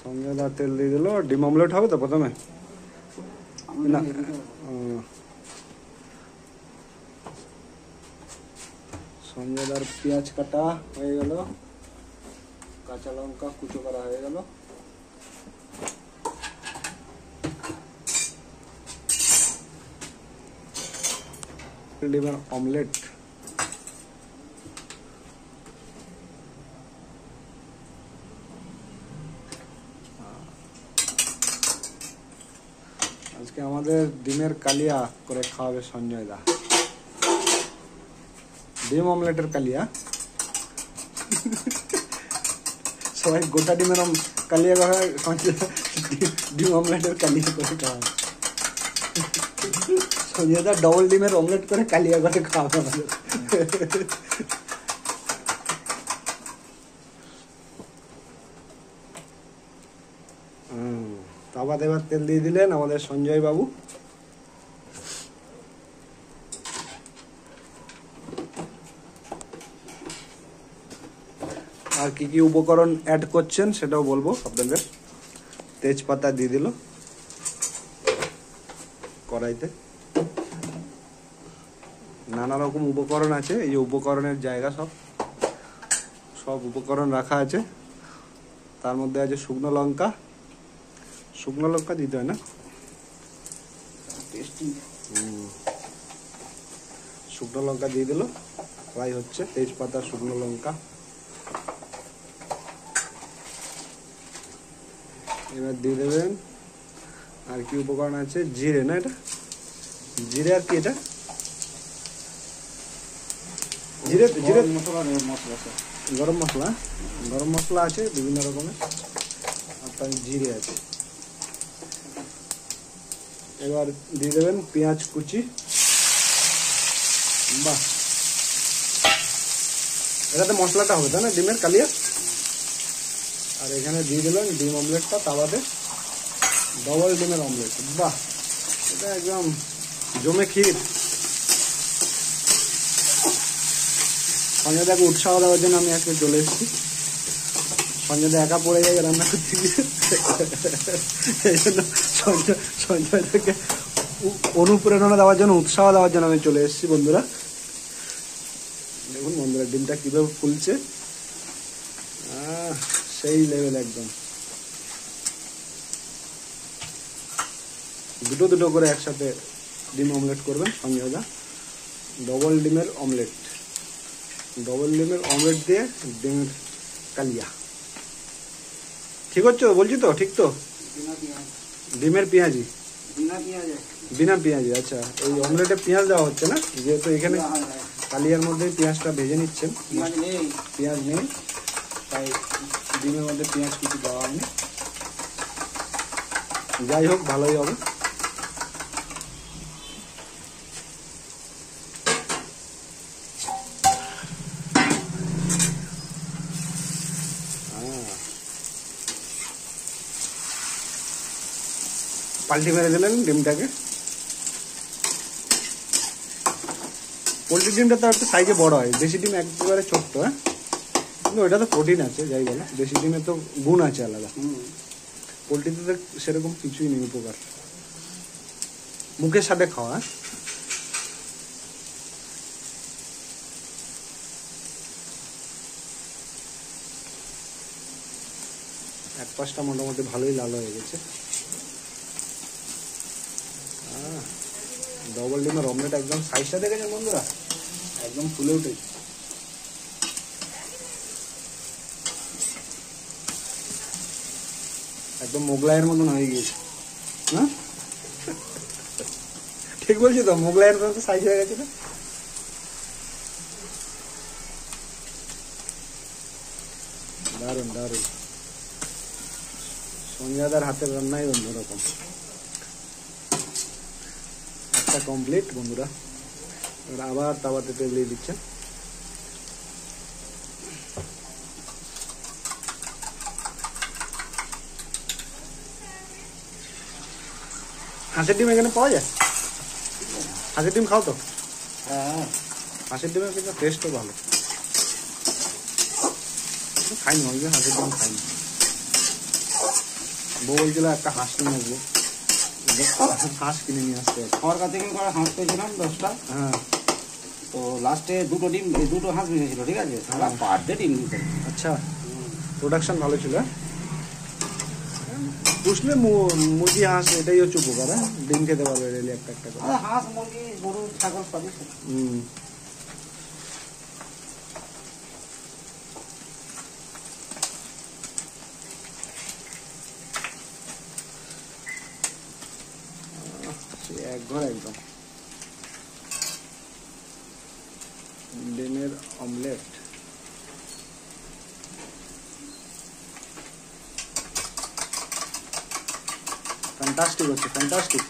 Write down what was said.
সঞ্জয় দা তেল দিয়ে দিল। ডিম অমলেট হবে তো প্রথমে না? সঞ্জয় দার পেঁয়াজ কাটা হয়ে গেল, কাঁচা লঙ্কা কুচো করা হয়ে গেল। ডিমের অমলেট আজকে আমাদের ডিমের কালিয়া করে খাওয়াবে সঞ্জয় দা। ডিম অমলেটের কালিয়া। সবাই গোটা ডিমের কালিয়া করা, সঞ্জয় ডিম অমলেটের কালিয়া করে খাওয়াবে। সঞ্জয় দা ডবল ডিমের অমলেট করে কালিয়া করে খাওয়াবে আমাদের। তাবাতে এবার তেল দিয়ে দিলেন আমাদের সঞ্জয় বাবু। আর কি কি উপকরণ অ্যাড করছেন সেটাও বলবো আপনাদের। তেজপাতা দিয়ে দিল কড়াইতে। নানা রকম উপকরণ আছে, এই উপকরণের জায়গা সব উপকরণ রাখা আছে। তার মধ্যে আছে শুকনো লঙ্কা। শুকনো লঙ্কা দিতে হয় না? শুকনো লঙ্কা দিয়ে দিল, ফ্রাই হচ্ছে। তেজপাতা, শুকনো লঙ্কা। এবার দিয়ে দেবেন আর কি উপকরণ আছে, জিরে না এটা? জিরে আর কি এটা? জিরে জিরে গরম মশলা। গরম মশলা আছে বিভিন্ন রকমের, আর তার জিরে আছে। এবার দিয়ে দেবেন পেঁয়াজ কুচি। বাহ, এটাতে মশলাটা হবে তাই না, ডিমের কালিয়া? আর এখানে দিয়ে দিলেন ডিম অমলেটটা তাওয়াতে, ডবল ডিমের অমলেট। বাহ, এটা একদম জমে ক্ষীর। সঞ্জয়দাকে উৎসাহ দেওয়ার জন্য আমি আজকে চলে এসেছি। সঞ্জয়দা একা পড়ে যায় রান্না করতে গিয়ে, এই জন্য সঞ্জয়দাকে অনুপ্রেরণা দেওয়ার জন্য, উৎসাহ দেওয়ার জন্য আমি চলে এসেছি। বন্ধুরা দেখুন বন্ধুরা, ডিমটা কিভাবে ফুলছে, সেই লেভেল একদম। দুটো দুটো করে একসাথে ডিম অমলেট করবেন সঞ্জয়দা। ডবল ডিমের অমলেট, ডবল ডিমের অমলেট দিয়ে ডিমের কালিয়া। ঠিক হচ্ছে বলছি তো? ঠিক তো? ডিমের পেঁয়াজি, বিনা পেঁয়াজি। আচ্ছা, এই অমলেটে পেঁয়াজ দেওয়া হচ্ছে না, যেহেতু এখানে কালিয়ার মধ্যে পেঁয়াজটা ভেজে নিচ্ছেন। পেঁয়াজ নেই, তাই ডিমের মধ্যে পেঁয়াজ কিছু দেওয়া হয়নি। যাই হোক, ভালোই হবে। পাল্টি মেরে দিলেন ডিমটাকে। পোলট্রি ডিমটা তো একটু সাইজে বড় হয়, দেশি ডিম একেবারে ছোট্ট। হ্যাঁ, কিন্তু ওইটা তো প্রোটিন আছে, যাই বলো। দেশি ডিমের তো গুণ আছে আলাদা। পোলট্রিতে তো সেরকম কিছুই নেই উপকার। মুখের সাথে খাওয়া। এক পাশটা মোটামুটি ভালোই লাল হয়ে গেছে। ডবল ডিমের অমলেট একদম সাইজটা দেখেছেন বন্ধুরা, একদম ফুলে উঠেছে। একদম মোগলাইয়ের মতন হয়ে গিয়েছে। হ্যাঁ, ঠিক বলছি তো? মোগলাইয়ের মতো সাইজ হয়ে গেছে না? দারুণ দারুণ। সঞ্জয়দার হাতের রান্নাই অন্যরকম। একটা কমপ্লিট বন্ধুরা। আবার তাওয়াতে তেল দিয়ে দিচ্ছেন। হাঁসের ডিম এখানে পাওয়া যায়? হাঁসের ডিম খাও তো? হ্যাঁ, হাঁসের ডিমের কিন্তু টেস্টও ভালো। খাইনি, হাঁসের ডিম খাইনি। বউ বলছিল একটা হাঁস কিনে আসবে, হাঁস কিনে নিয়ে আসতে হবে। আমার কাছে থেকে করে হাঁস পেয়েছিলাম 10টা। হ্যাঁ তো লাস্টে দুটো ডিম, দুটো হাঁস বেঁচেছিল, ঠিক আছে, সারা পার ডে ডিম দিতে। আচ্ছা, প্রোডাকশন ভালো ছিল। পুষলে মুরগি হাঁস এটাই হচ্ছে উপকার, হ্যাঁ ডিম খেতে পারবে ডেলি একটা একটা করে। হাঁস মুরগি গরু ছাগল সবই ছিল। এক ঘর একদম ডিমের অমলেট। ফ্যান্টাস্টিক হচ্ছে, ফ্যান্টাস্টিক।